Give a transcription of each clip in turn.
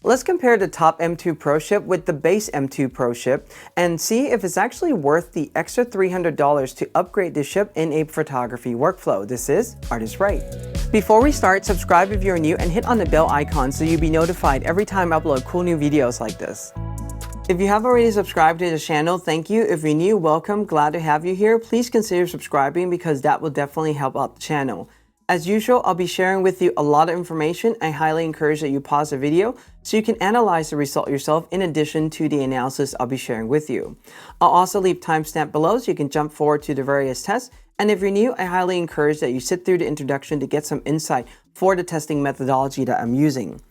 Let's compare the top M2 Pro chip with the base M2 Pro chip and see if it's actually worth the extra $300 to upgrade the chip in a photography workflow. This is ArtIsRight. Before we start, subscribe if you're new and hit on the bell icon so you'll be notified every time I upload cool new videos like this. If you have already subscribed to the channel, thank you. If you're new, welcome. Glad to have you here. Please consider subscribing because that will definitely help out the channel. As usual, I'll be sharing with you a lot of information. I highly encourage that you pause the video so you can analyze the result yourself in addition to the analysis I'll be sharing with you. I'll also leave timestamp below so you can jump forward to the various tests. And if you're new, I highly encourage that you sit through the introduction to get some insight for the testing methodology that I'm using.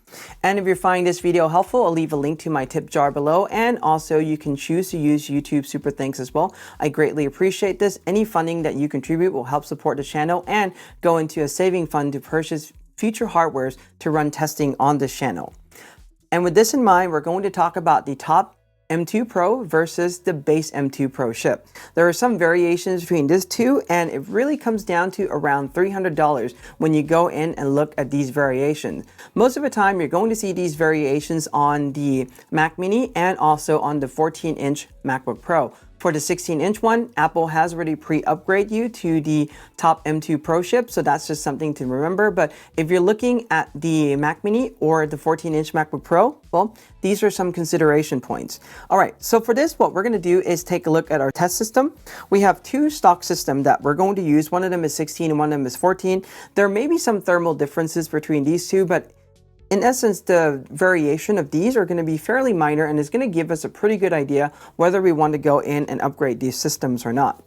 And if you're finding this video helpful, I'll leave a link to my tip jar below, and also you can choose to use YouTube Super Thanks as well. I greatly appreciate this. Any funding that you contribute will help support the channel and go into a saving fund to purchase future hardwares to run testing on this channel. And with this in mind, we're going to talk about the top M2 Pro versus the base M2 Pro chip. There are some variations between these two, and it really comes down to around $300 when you go in and look at these variations. Most of the time, you're going to see these variations on the Mac Mini and also on the 14-inch MacBook Pro. For the 16-inch one, Apple has already pre-upgraded you to the top M2 Pro chip, so that's just something to remember. But if you're looking at the Mac Mini or the 14-inch MacBook Pro, well, these are some consideration points. All right, so for this, what we're going to do is take a look at our test system. We have two stock systems that we're going to use. One of them is 16 and one of them is 14. There may be some thermal differences between these two, but in essence, the variation of these are going to be fairly minor and is going to give us a pretty good idea whether we want to go in and upgrade these systems or not.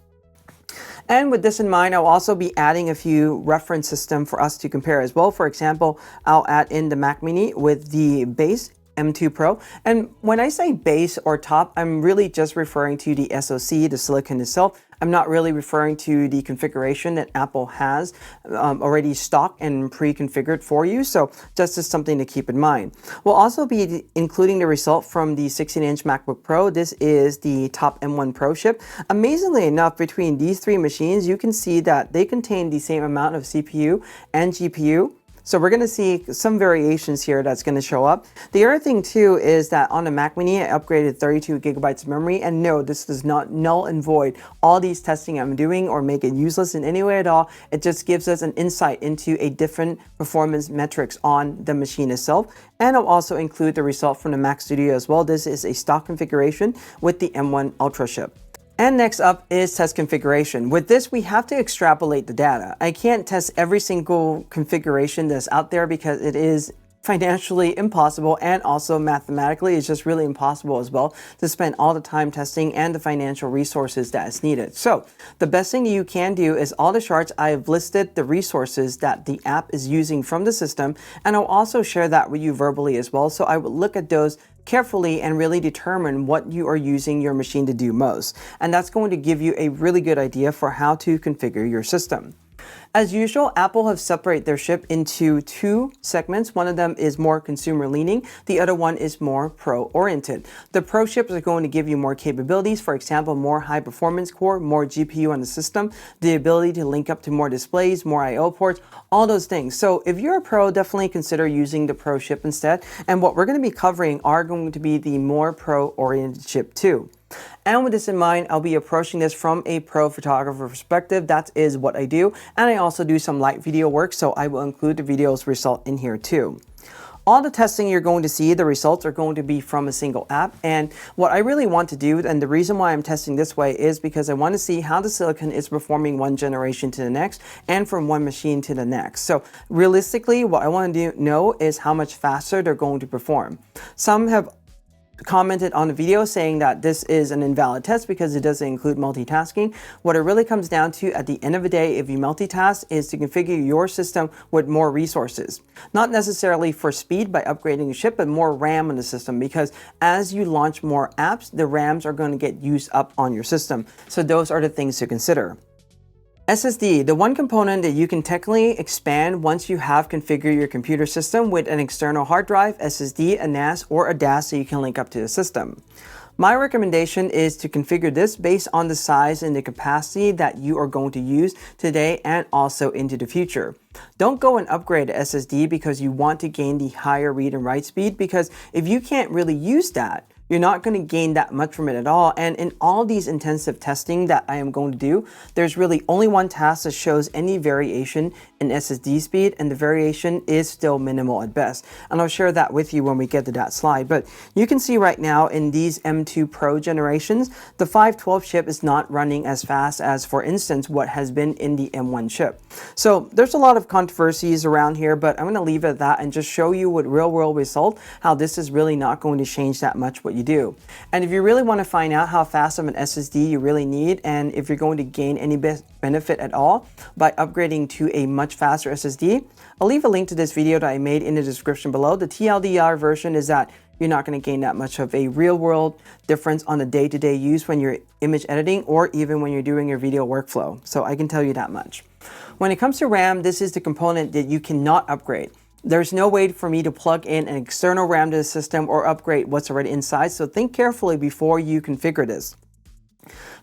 And with this in mind, I'll also be adding a few reference systems for us to compare as well. For example, I'll add in the Mac Mini with the base M2 Pro. And when I say base or top, I'm really just referring to the SoC, the silicon itself. I'm not really referring to the configuration that Apple has already stocked and pre-configured for you. So just as something to keep in mind. We'll also be including the result from the 16-inch MacBook Pro. This is the top M1 Pro chip. Amazingly enough, between these three machines, you can see that they contain the same amount of CPU and GPU. So we're going to see some variations here that's going to show up. The other thing too is that on the Mac Mini, I upgraded 32 gigabytes of memory. And no, this does not null and void all these testing I'm doing or make it useless in any way at all. It just gives us an insight into a different performance metrics on the machine itself. And I'll also include the result from the Mac Studio as well. This is a stock configuration with the M1 Ultra chip. And next up is test configuration. With this, we have to extrapolate the data. I can't test every single configuration that's out there because it is financially impossible, and also mathematically it's just really impossible as well to spend all the time testing and the financial resources that is needed. So the best thing you can do is all the charts I have listed the resources that the app is using from the system, and I'll also share that with you verbally as well. So I will look at those carefully and really determine what you are using your machine to do most. And that's going to give you a really good idea for how to configure your system. As usual, Apple have separated their chip into two segments. One of them is more consumer leaning. The other one is more pro oriented. The pro chips are going to give you more capabilities. For example, more high performance core, more GPU on the system, the ability to link up to more displays, more I/O ports, all those things. So if you're a pro, definitely consider using the pro chip instead. And what we're going to be covering are going to be the more pro oriented chip too. And with this in mind, I'll be approaching this from a pro photographer perspective. That is what I do. And I also do some light video work, so I will include the video's result in here too. All the testing you're going to see, the results are going to be from a single app. And what I really want to do, and the reason why I'm testing this way, is because I want to see how the silicon is performing one generation to the next and from one machine to the next. So realistically, what I want to know is how much faster they're going to perform. Some have commented on the video saying that this is an invalid test because it doesn't include multitasking. What it really comes down to at the end of the day, if you multitask, is to configure your system with more resources. Not necessarily for speed by upgrading the chip, but more RAM in the system, because as you launch more apps, the RAMs are going to get used up on your system. So those are the things to consider. SSD, the one component that you can technically expand once you have configured your computer system with an external hard drive, SSD, a NAS, or a DAS that you can link up to the system. My recommendation is to configure this based on the size and the capacity that you are going to use today and also into the future. Don't go and upgrade a SSD because you want to gain the higher read and write speed, because if you can't really use that, you're not going to gain that much from it at all. And in all these intensive testing that I am going to do, there's really only one task that shows any variation in SSD speed, and the variation is still minimal at best. And I'll share that with you when we get to that slide. But you can see right now in these M2 Pro generations, the 512 chip is not running as fast as, for instance, what has been in the M1 chip. So there's a lot of controversies around here, but I'm going to leave it at that and just show you with real world result how this is really not going to change that much what you do. And if you really want to find out how fast of an SSD you really need, and if you're going to gain any benefit at all by upgrading to a much faster SSD, I'll leave a link to this video that I made in the description below. The TLDR version is that you're not going to gain that much of a real world difference on the day-to-day use when you're image editing or even when you're doing your video workflow. So I can tell you that much. When it comes to RAM, this is the component that you cannot upgrade. There's no way for me to plug in an external RAM to the system or upgrade what's already inside, so think carefully before you configure this.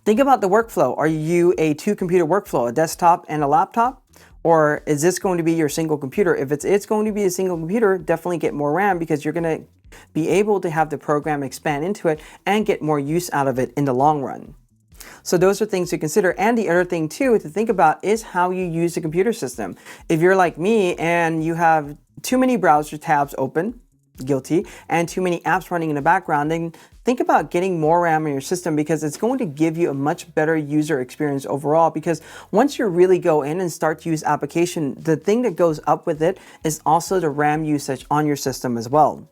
Think about the workflow. Are you a two-computer workflow, a desktop and a laptop? Or is this going to be your single computer? If it's going to be a single computer, definitely get more RAM, because you're going to be able to have the program expand into it and get more use out of it in the long run. So those are things to consider. And the other thing too to think about is how you use the computer system. If you're like me and you have too many browser tabs open, guilty, and too many apps running in the background, then think about getting more RAM in your system, because it's going to give you a much better user experience overall. Because once you really go in and start to use application, the thing that goes up with it is also the RAM usage on your system as well.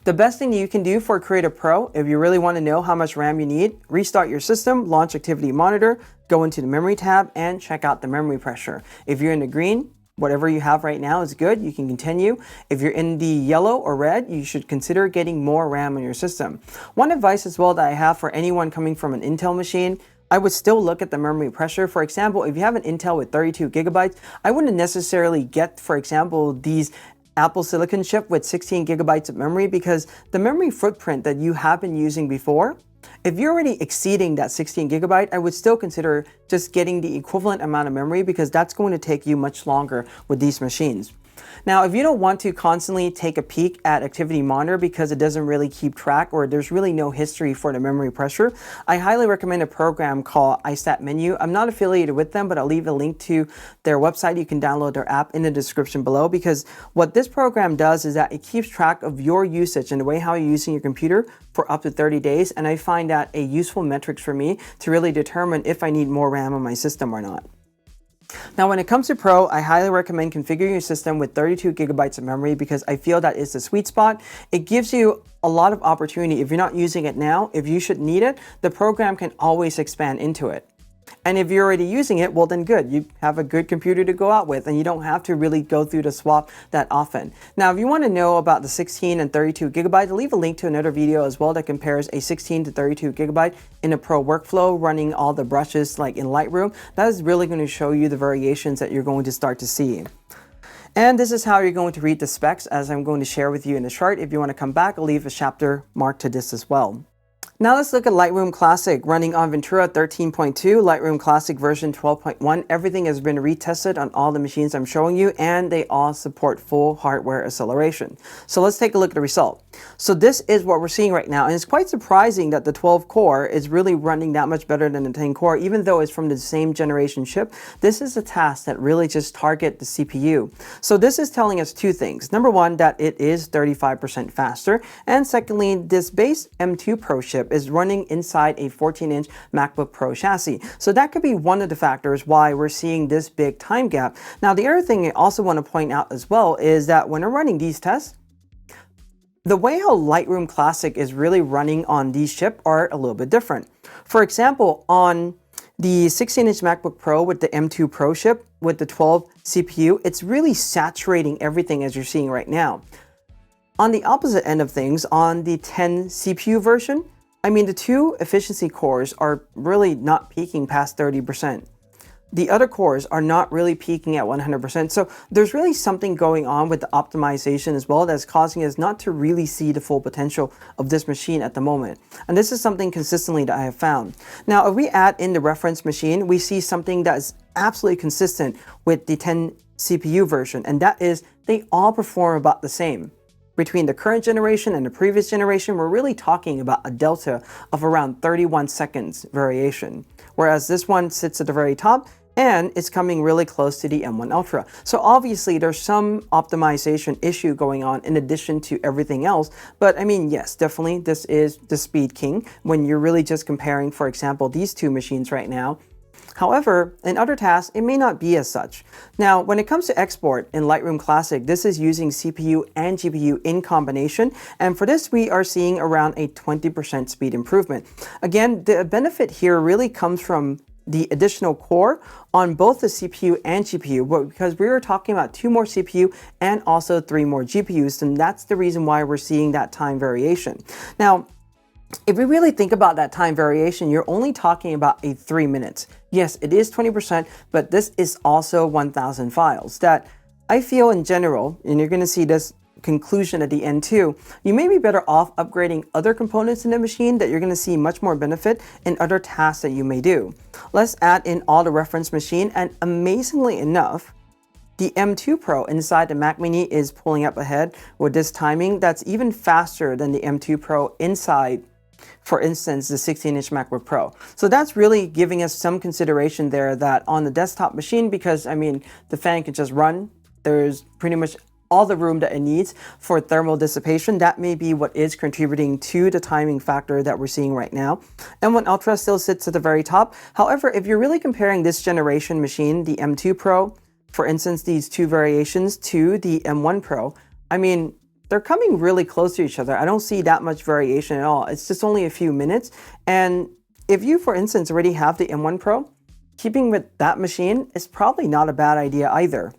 The best thing you can do for Creative Pro, if you really want to know how much RAM you need, restart your system, launch Activity Monitor, go into the Memory tab, and check out the memory pressure. If you're in the green, whatever you have right now is good, you can continue. If you're in the yellow or red, you should consider getting more RAM on your system. One advice as well that I have for anyone coming from an Intel machine, I would still look at the memory pressure. For example, if you have an Intel with 32 gigabytes, I wouldn't necessarily get, for example, these Apple Silicon chip with 16 gigabytes of memory, because the memory footprint that you have been using before, if you're already exceeding that 16 gigabyte, I would still consider just getting the equivalent amount of memory, because that's going to take you much longer with these machines. Now, if you don't want to constantly take a peek at Activity Monitor because it doesn't really keep track, or there's really no history for the memory pressure, I highly recommend a program called iStat Menu. I'm not affiliated with them, but I'll leave a link to their website. You can download their app in the description below, because what this program does is that it keeps track of your usage and the way how you're using your computer for up to 30 days. And I find that a useful metric for me to really determine if I need more RAM on my system or not. Now, when it comes to Pro, I highly recommend configuring your system with 32 gigabytes of memory, because I feel that is the sweet spot. It gives you a lot of opportunity. If you're not using it now, if you should need it, the program can always expand into it. And if you're already using it, well then good. You have a good computer to go out with, and you don't have to really go through the swap that often. Now, if you want to know about the 16 and 32 gigabytes, I'll leave a link to another video as well that compares a 16 to 32 gigabyte in a Pro workflow running all the brushes like in Lightroom. That is really going to show you the variations that you're going to start to see. And this is how you're going to read the specs, as I'm going to share with you in the chart. If you want to come back, I'll leave a chapter marked to this as well. Now let's look at Lightroom Classic running on Ventura 13.2, Lightroom Classic version 12.1. Everything has been retested on all the machines I'm showing you, and they all support full hardware acceleration. So let's take a look at the result. So this is what we're seeing right now, and it's quite surprising that the 12 core is really running that much better than the 10 core, even though it's from the same generation chip. This is a task that really just target the CPU. So this is telling us two things. Number one, that it is 35% faster, and secondly, this base M2 Pro chip is running inside a 14-inch MacBook Pro chassis. So that could be one of the factors why we're seeing this big time gap. Now, the other thing I also want to point out as well is that when we're running these tests, the way how Lightroom Classic is really running on these chips are a little bit different. For example, on the 16-inch MacBook Pro with the M2 Pro chip with the 12 CPU, it's really saturating everything as you're seeing right now. On the opposite end of things, on the 10 CPU version, I mean, the two efficiency cores are really not peaking past 30%. the other cores are not really peaking at 100%. So there's really something going on with the optimization as well that's causing us not to really see the full potential of this machine at the moment. And this is something consistently that I have found. Now, if we add in the reference machine, we see something that is absolutely consistent with the 10 CPU version, and that is they all perform about the same. Between the current generation and the previous generation, we're really talking about a delta of around 31 seconds variation, whereas this one sits at the very top and it's coming really close to the M1 Ultra. So obviously there's some optimization issue going on in addition to everything else. But I mean, yes, definitely this is the speed king when you're really just comparing, for example, these two machines right now. However, in other tasks, it may not be as such. Now, when it comes to export in Lightroom Classic, this is using CPU and GPU in combination. And for this, we are seeing around a 20% speed improvement. Again, the benefit here really comes from the additional core on both the CPU and GPU, but because we were talking about 2 more CPU and also 3 more GPUs, and that's the reason why we're seeing that time variation. Now, if we really think about that time variation, you're only talking about 3 minutes. Yes, it is 20%, but this is also 1,000 files that I feel in general, and you're going to see this conclusion at the end too, you may be better off upgrading other components in the machine that you're going to see much more benefit in other tasks that you may do. Let's add in all the reference machine, and amazingly enough, the M2 Pro inside the Mac Mini is pulling up ahead with this timing that's even faster than the M2 Pro inside, for instance, the 16-inch MacBook Pro. So that's really giving us some consideration there that on the desktop machine, because I mean, the fan can just run, there's pretty much all the room that it needs for thermal dissipation. That may be what is contributing to the timing factor that we're seeing right now. M1 Ultra still sits at the very top. However, if you're really comparing this generation machine, the M2 Pro, for instance, these two variations to the M1 Pro, I mean, they're coming really close to each other. I don't see that much variation at all. It's just only a few minutes. And if you, for instance, already have the M1 Pro, keeping with that machine is probably not a bad idea either.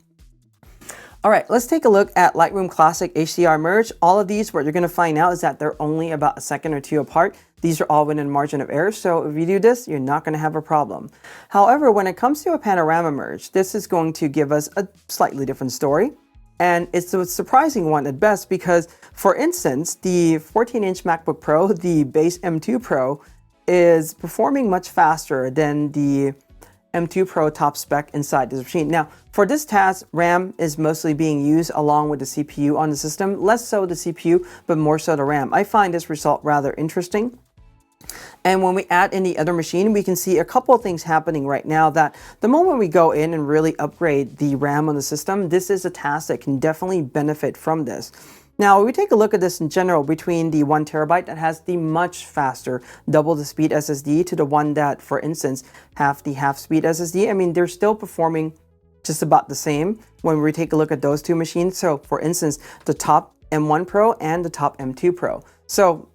All right, let's take a look at Lightroom Classic HDR Merge. All of these, what you're gonna find out is that they're only about a second or two apart. These are all within margin of error, so if you do this, you're not gonna have a problem. However, when it comes to a panorama merge, this is going to give us a slightly different story. And it's a surprising one at best because, for instance, the 14-inch MacBook Pro, the base M2 Pro, is performing much faster than the M2 Pro top spec inside this machine. Now, for this task, RAM is mostly being used along with the CPU on the system, less so the CPU, but more so the RAM. I find this result rather interesting. And when we add in the other machine, we can see a couple of things happening right now that the moment we go in and really upgrade the RAM on the system, this is a task that can definitely benefit from this. Now, we take a look at this in general between the 1 terabyte that has the much faster double the speed SSD to the one that, for instance, have the half speed SSD. I mean, they're still performing just about the same when we take a look at those two machines. So, for instance, the top M1 Pro and the top M2 Pro. So,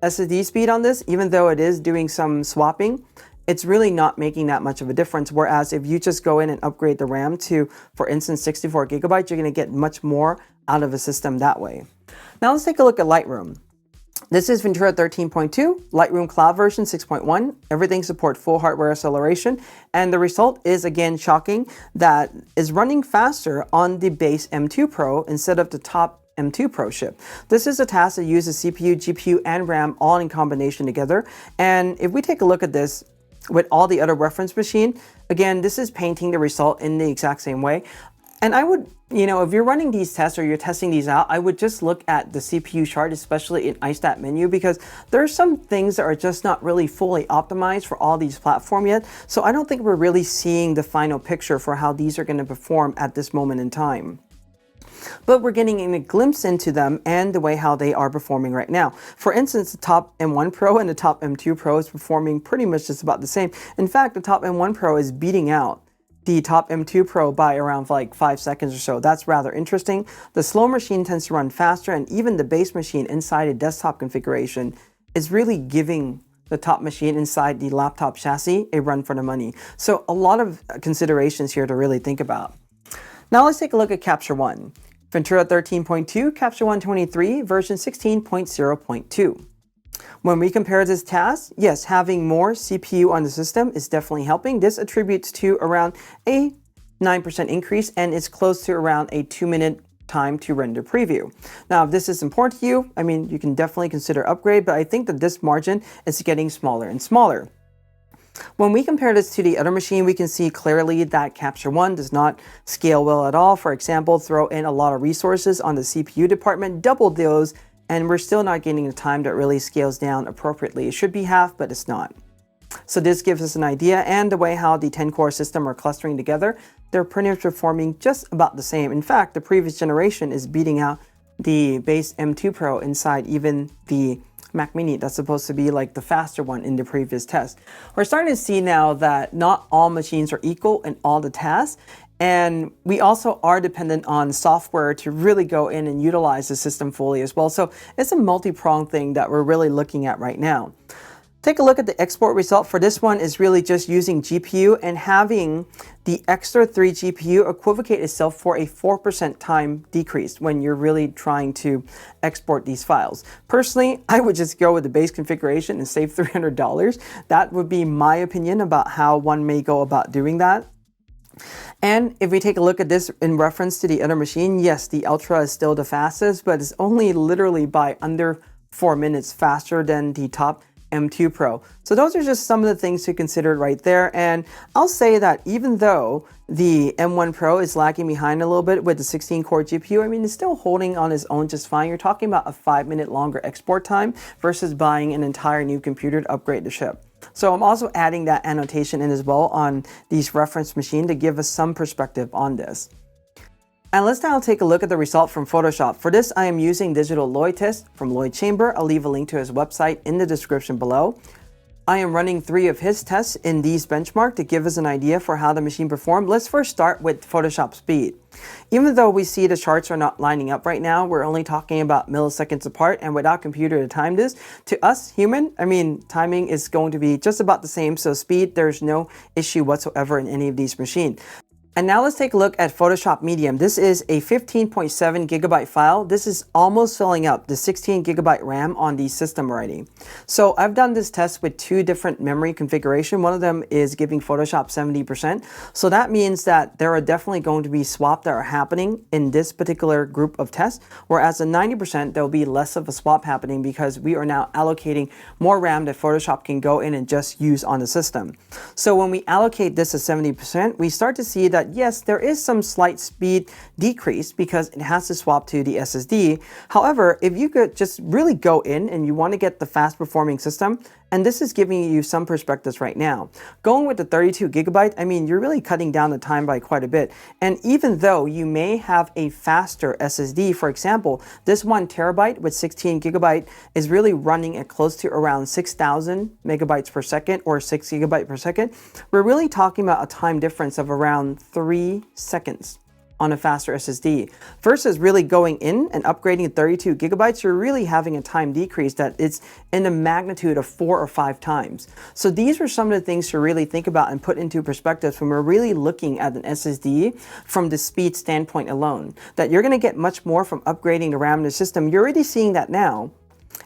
SSD speed on this, even though it is doing some swapping, it's really not making that much of a difference. Whereas if you just go in and upgrade the RAM to, for instance, 64 gigabytes, you're going to get much more out of a system that way. Now let's take a look at Lightroom. This is Ventura 13.2, Lightroom Cloud version 6.1. Everything supports full hardware acceleration. And the result is, again, shocking, that is running faster on the base M2 Pro instead of the top M2 Pro chip. This is a task that uses CPU, GPU, and RAM all in combination together. And if we take a look at this with all the other reference machine, again, this is painting the result in the exact same way. And I would, if you're running these tests or you're testing these out, I would just look at the CPU chart, especially in iStat menu, because there are some things that are just not really fully optimized for all these platforms yet. So I don't think we're really seeing the final picture for how these are going to perform at this moment in time. But we're getting a glimpse into them and the way how they are performing right now. For instance, the top M1 Pro and the top M2 Pro is performing pretty much just about the same. In fact, the top M1 Pro is beating out the top M2 Pro by around like 5 seconds or so. That's rather interesting. The slow machine tends to run faster, and even the base machine inside a desktop configuration is really giving the top machine inside the laptop chassis a run for the money. So a lot of considerations here to really think about. Now let's take a look at CaptureOne. Ventura 13.2, CaptureOne 23, version 16.0.2. When we compare this task, yes, having more CPU on the system is definitely helping. This attributes to around a 9% increase, and it's close to around a 2-minute time to render preview. Now, if this is important to you, I mean, you can definitely consider upgrade, but I think that this margin is getting smaller and smaller. When we compare this to the other machine, we can see clearly that CaptureOne does not scale well at all. For example, throw in a lot of resources on the CPU department, double those, and we're still not getting the time that really scales down appropriately. It should be half, but it's not. So this gives us an idea, and the way how the 10-core system are clustering together, they're pretty much performing just about the same. In fact, the previous generation is beating out the base M2 Pro inside even the Mac Mini. That's supposed to be like the faster one in the previous test. We're starting to see now that not all machines are equal in all the tasks, and we also are dependent on software to really go in and utilize the system fully as well. So it's a multi-pronged thing that we're really looking at right now. Take a look at the export result for this one is really just using GPU and having the extra 3 GPU equivocate itself for a 4% time decrease when you're really trying to export these files. Personally, I would just go with the base configuration and save $300. That would be my opinion about how one may go about doing that. And if we take a look at this in reference to the other machine, yes, the Ultra is still the fastest, but it's only literally by under 4 minutes faster than the top M2 Pro. So those are just some of the things to consider right there. And I'll say that even though the M1 Pro is lagging behind a little bit with the 16-core GPU, I mean, it's still holding on its own just fine. You're talking about a 5-minute longer export time versus buying an entire new computer to upgrade the chip. So I'm also adding that annotation in as well on these reference machine to give us some perspective on this. And let's now take a look at the result from Photoshop. For this, I am using Digital Lloyd Test from Lloyd Chamber. I'll leave a link to his website in the description below. I am running 3 of his tests in these benchmark to give us an idea for how the machine performed. Let's first start with Photoshop speed. Even though we see the charts are not lining up right now, we're only talking about milliseconds apart, and without computer to time this, to us human, I mean, timing is going to be just about the same. So speed, there's no issue whatsoever in any of these machines. And now let's take a look at Photoshop Medium. This is a 15.7 gigabyte file. This is almost filling up the 16 gigabyte RAM on the system already. So I've done this test with 2 different memory configuration. One of them is giving Photoshop 70%. So that means that there are definitely going to be swaps that are happening in this particular group of tests, whereas at 90%, there'll be less of a swap happening because we are now allocating more RAM that Photoshop can go in and just use on the system. So when we allocate this to 70%, we start to see that yes, there is some slight speed decrease because it has to swap to the SSD. However, if you could just really go in and you want to get the fast performing system, and this is giving you some perspectives right now. Going with the 32 gigabyte, I mean, you're really cutting down the time by quite a bit. And even though you may have a faster SSD, for example, this 1 terabyte with 16 gigabyte is really running at close to around 6,000 megabytes per second or 6 gigabyte per second. We're really talking about a time difference of around 3 seconds on a faster SSD versus really going in and upgrading 32 gigabytes, you're really having a time decrease that it's in the magnitude of 4 or 5 times. So these are some of the things to really think about and put into perspective when we're really looking at an SSD from the speed standpoint alone, that you're going to get much more from upgrading the RAM in the system. You're already seeing that now.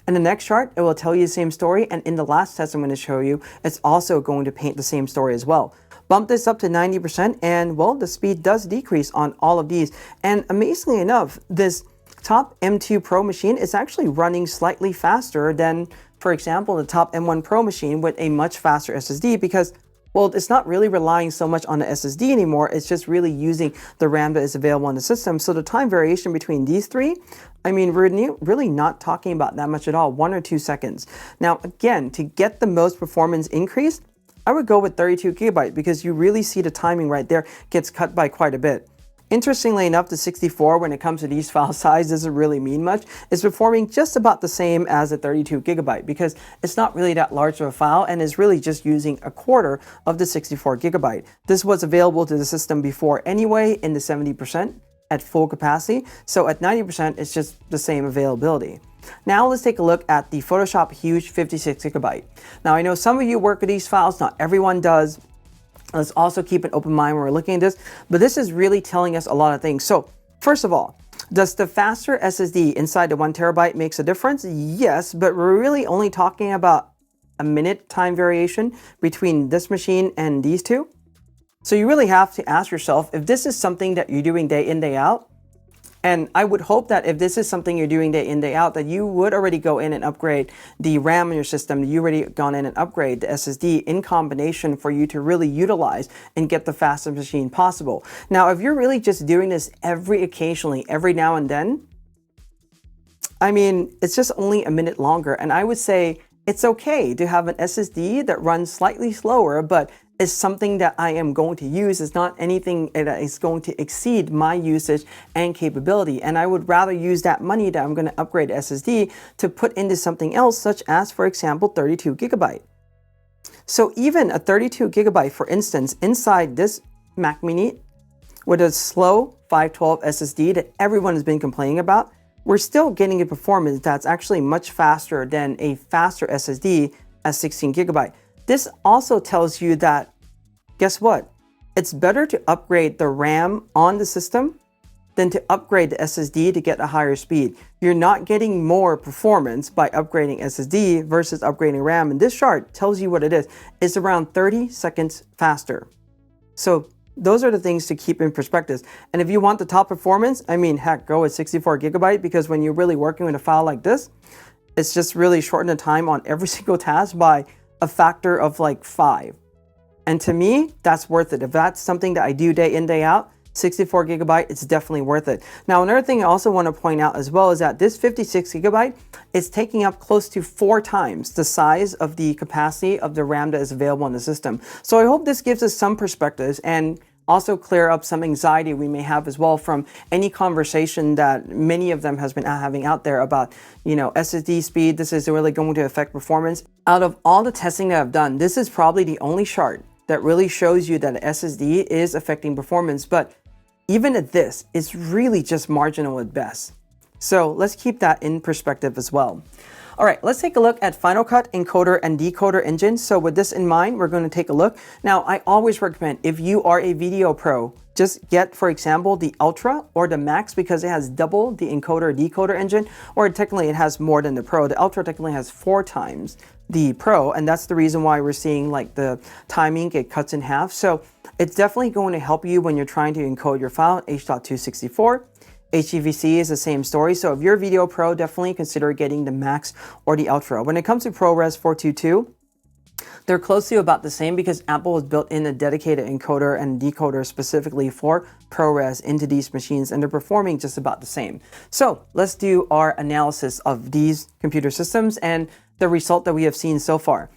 In the next chart, it will tell you the same story, and in the last test I'm going to show you, it's also going to paint the same story as well. Bump this up to 90% and well, the speed does decrease on all of these. And amazingly enough, this top M2 Pro machine is actually running slightly faster than, for example, the top M1 Pro machine with a much faster SSD because, well, it's not really relying so much on the SSD anymore. It's just really using the RAM that is available in the system. So the time variation between these 3, I mean, we're really not talking about that much at all, 1 or 2 seconds. Now, again, to get the most performance increase, I would go with 32 gigabyte because you really see the timing right there gets cut by quite a bit. Interestingly enough, the 64, when it comes to these file size, doesn't really mean much. It's performing just about the same as a 32 gigabyte because it's not really that large of a file and is really just using a quarter of the 64 gigabyte. This was available to the system before anyway in the 70% at full capacity. So at 90%, it's just the same availability. Now let's take a look at the Photoshop huge 56 gigabyte. Now I know some of you work with these files, not everyone does. Let's also keep an open mind when we're looking at this, but this is really telling us a lot of things. So first of all, Does the faster SSD inside the 1 terabyte makes a difference? Yes, but we're really only talking about a minute time variation between this machine and these two. So you really have to ask yourself if this is something that you're doing day in, day out. And I would hope that if this is something you're doing day in, day out, that you would already go in and upgrade the RAM in your system. You already gone in and upgrade the SSD in combination for you to really utilize and get the fastest machine possible. Now, if you're really just doing this occasionally, every now and then, I mean, it's just only a minute longer. And I would say it's okay to have an SSD that runs slightly slower, but is something that I am going to use. It's not anything that is going to exceed my usage and capability. And I would rather use that money that I'm going to upgrade SSD to put into something else, such as, for example, 32 gigabyte. So even a 32 gigabyte, for instance, inside this Mac Mini with a slow 512 SSD that everyone has been complaining about, we're still getting a performance that's actually much faster than a faster SSD at 16 gigabyte. This also tells you that, guess what? It's better to upgrade the RAM on the system than to upgrade the SSD to get a higher speed. You're not getting more performance by upgrading SSD versus upgrading RAM. And this chart tells you what it is. It's around 30 seconds faster. So those are the things to keep in perspective. And if you want the top performance, I mean, heck, go with 64 gigabyte, because when you're really working with a file like this, it's just really shortening the time on every single task by a factor of like 5. And to me, that's worth it. If that's something that I do day in, day out, 64 gigabyte, it's definitely worth it. Now, another thing I also want to point out as well is that this 56 gigabyte is taking up close to 4 times the size of the capacity of the RAM that is available in the system. So I hope this gives us some perspectives and also clear up some anxiety we may have as well from any conversation that many of them has been having out there about, SSD speed. This is really going to affect performance. Out of all the testing that I've done, this is probably the only chart that really shows you that SSD is affecting performance. But even at this, it's really just marginal at best. So let's keep that in perspective as well. All right, let's take a look at Final Cut encoder and decoder engine. So with this in mind, we're going to take a look. Now, I always recommend, if you are a video pro, just get, for example, the Ultra or the Max, because it has double the encoder decoder engine, or technically it has more than the Pro. The Ultra technically has 4 times the Pro, and that's the reason why we're seeing like the timing, it cuts in half. So it's definitely going to help you when you're trying to encode your file H.264. HEVC is the same story. So if you're a video pro, definitely consider getting the Max or the Ultra. When it comes to ProRes 422, they're close to about the same because Apple has built in a dedicated encoder and decoder specifically for ProRes into these machines, and they're performing just about the same. So let's do our analysis of these computer systems and the result that we have seen so far.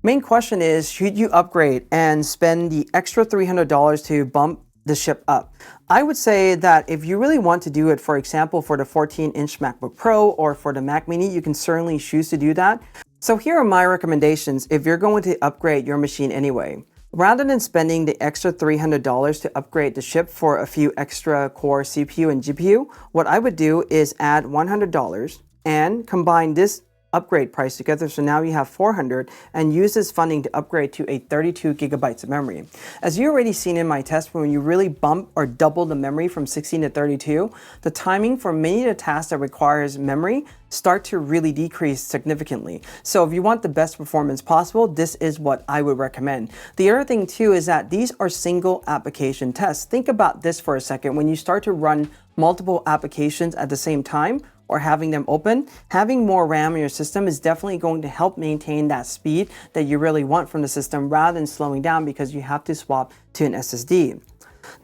Main question is, should you upgrade and spend the extra $300 to bump the chip up? I would say that if you really want to do it, for example, for the 14-inch MacBook Pro or for the Mac Mini, you can certainly choose to do that. So here are my recommendations if you're going to upgrade your machine anyway. Rather than spending the extra $300 to upgrade the chip for a few extra core CPU and GPU, what I would do is add $100 and combine this upgrade price together, so now you have $400, and use this funding to upgrade to a 32 gigabytes of memory. As you already seen in my test, when you really bump or double the memory from 16 to 32, the timing for many of the tasks that requires memory start to really decrease significantly. So if you want the best performance possible, this is what I would recommend. The other thing too is that these are single application tests. Think about this for a second. When you start to run multiple applications at the same time, or having them open, having more RAM in your system is definitely going to help maintain that speed that you really want from the system rather than slowing down because you have to swap to an SSD.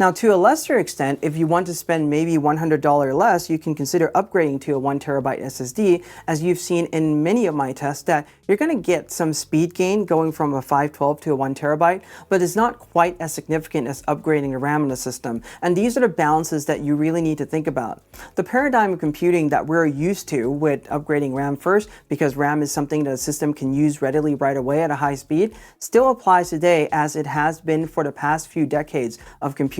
Now, to a lesser extent, if you want to spend maybe $100 less, you can consider upgrading to a 1 terabyte SSD. As you've seen in many of my tests, that you're going to get some speed gain going from a 512 to a 1 terabyte, but it's not quite as significant as upgrading the RAM in the system. And these are the balances that you really need to think about. The paradigm of computing that we're used to with upgrading RAM first, because RAM is something that a system can use readily right away at a high speed, still applies today as it has been for the past few decades of computing.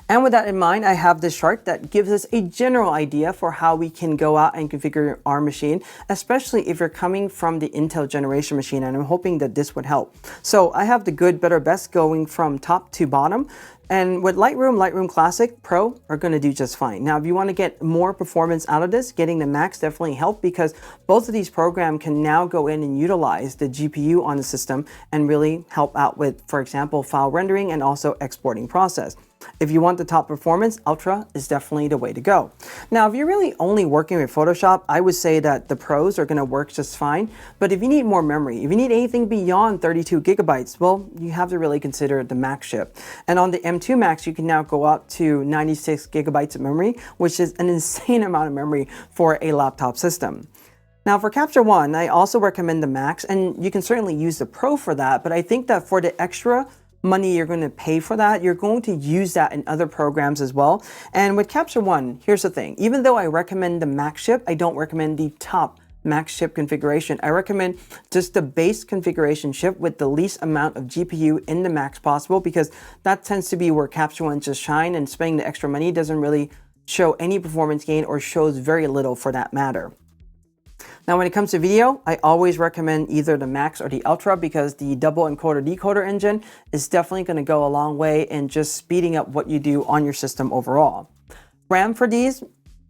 And with that in mind, I have this chart that gives us a general idea for how we can go out and configure our machine, especially if you're coming from the Intel generation machine, and I'm hoping that this would help. So I have the good, better, best going from top to bottom. And with Lightroom, Lightroom Classic, Pro are going to do just fine. Now, if you want to get more performance out of this, getting the Max definitely help, because both of these programs can now go in and utilize the GPU on the system and really help out with, for example, file rendering and also exporting process. If you want the top performance, Ultra is definitely the way to go. Now, if you're really only working with Photoshop, I would say that the Pros are going to work just fine. But if you need more memory, if you need anything beyond 32 gigabytes, well, you have to really consider the Max chip. And on the M2 Max, you can now go up to 96 gigabytes of memory, which is an insane amount of memory for a laptop system. Now for CaptureOne, I also recommend the Max, and you can certainly use the Pro for that, but I think that for the extra money you're going to pay for that, you're going to use that in other programs as well. And with CaptureOne, here's the thing. Even though I recommend the Max chip, I don't recommend the top Max chip configuration. I recommend just the base configuration chip with the least amount of GPU in the Max possible, because that tends to be where CaptureOne just shine, and spending the extra money doesn't really show any performance gain or shows very little for that matter. Now, when it comes to video, I always recommend either the Max or the Ultra, because the double encoder decoder engine is definitely going to go a long way in just speeding up what you do on your system overall. RAM for these,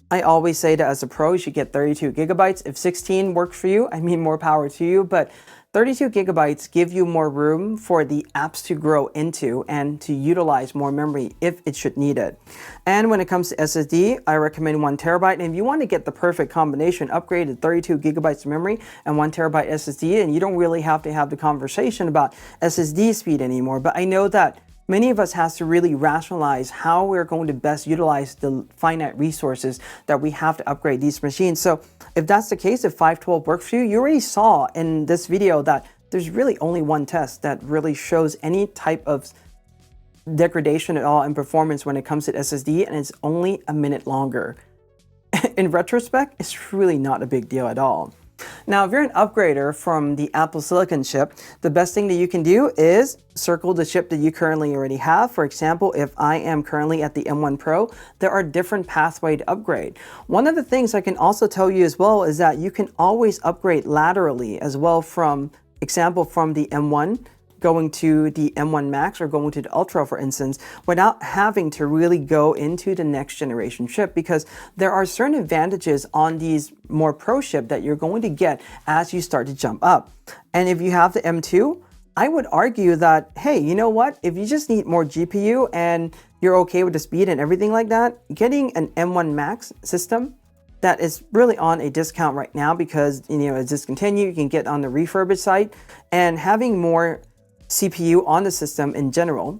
I always say that as a Pro, you should get 32 gigabytes. If 16 works for you, I mean, more power to you, but 32 gigabytes give you more room for the apps to grow into and to utilize more memory if it should need it. And when it comes to SSD, I recommend 1 terabyte. And if you want to get the perfect combination, upgrade to 32 gigabytes of memory and 1 terabyte SSD, and you don't really have to have the conversation about SSD speed anymore. But I know that many of us has to really rationalize how we're going to best utilize the finite resources that we have to upgrade these machines. So if that's the case, if 512 works for you, you already saw in this video that there's really only one test that really shows any type of degradation at all in performance when it comes to SSD, and it's only a minute longer. In retrospect, it's really not a big deal at all. Now, if you're an upgrader from the Apple Silicon chip, the best thing that you can do is circle the chip that you currently already have. For example, if I am currently at the M1 Pro, there are different pathways to upgrade. One of the things I can also tell you as well is that you can always upgrade laterally as well, from example from the M1 going to the M1 Max or going to the Ultra, for instance, without having to really go into the next generation chip, because there are certain advantages on these more Pro chip that you're going to get as you start to jump up. And if you have the M2, I would argue that, hey, you know what? If you just need more GPU and you're okay with the speed and everything like that, getting an M1 Max system that is really on a discount right now because, you know, it's discontinued, you can get on the refurbished site, and having more CPU on the system in general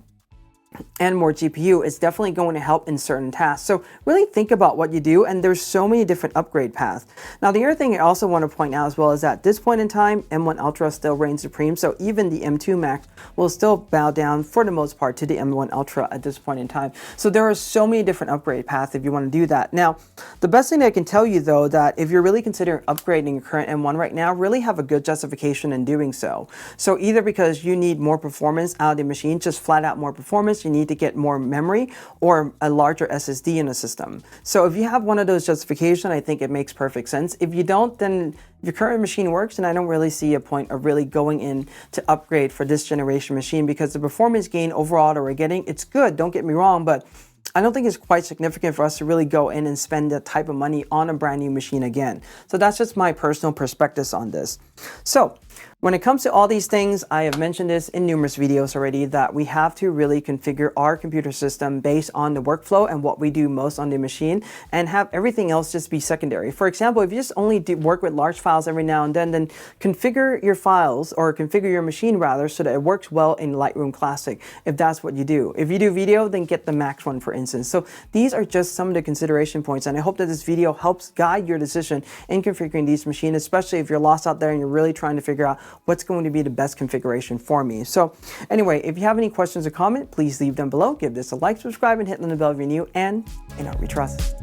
and more GPU is definitely going to help in certain tasks. So really think about what you do, and there's so many different upgrade paths. Now, the other thing I also want to point out as well is that at this point in time, M1 Ultra still reigns supreme. So even the M2 Max will still bow down for the most part to the M1 Ultra at this point in time. So there are so many different upgrade paths if you want to do that. Now, the best thing I can tell you though, that if you're really considering upgrading your current M1 right now, really have a good justification in doing so. So either because you need more performance out of the machine, just flat out more performance, you need to get more memory or a larger SSD in the system. So if you have one of those justifications, I think it makes perfect sense. If you don't, then if your current machine works, then I don't really see a point of really going in to upgrade for this generation machine, because the performance gain overall that we're getting, it's good, don't get me wrong, but I don't think it's quite significant for us to really go in and spend that type of money on a brand new machine again. So that's just my personal perspectives on this. So when it comes to all these things, I have mentioned this in numerous videos already, that we have to really configure our computer system based on the workflow and what we do most on the machine, and have everything else just be secondary. For example, if you just only work with large files every now and then configure your files, or configure your machine rather, so that it works well in Lightroom Classic, if that's what you do. If you do video, then get the Max one, for instance. So these are just some of the consideration points, and I hope that this video helps guide your decision in configuring these machines, especially if you're lost out there and you're really trying to figure out what's going to be the best configuration for me. So anyway, if you have any questions or comments, please leave them below. Give this a like, subscribe, and hit on the bell if you're new, and in Art we trust.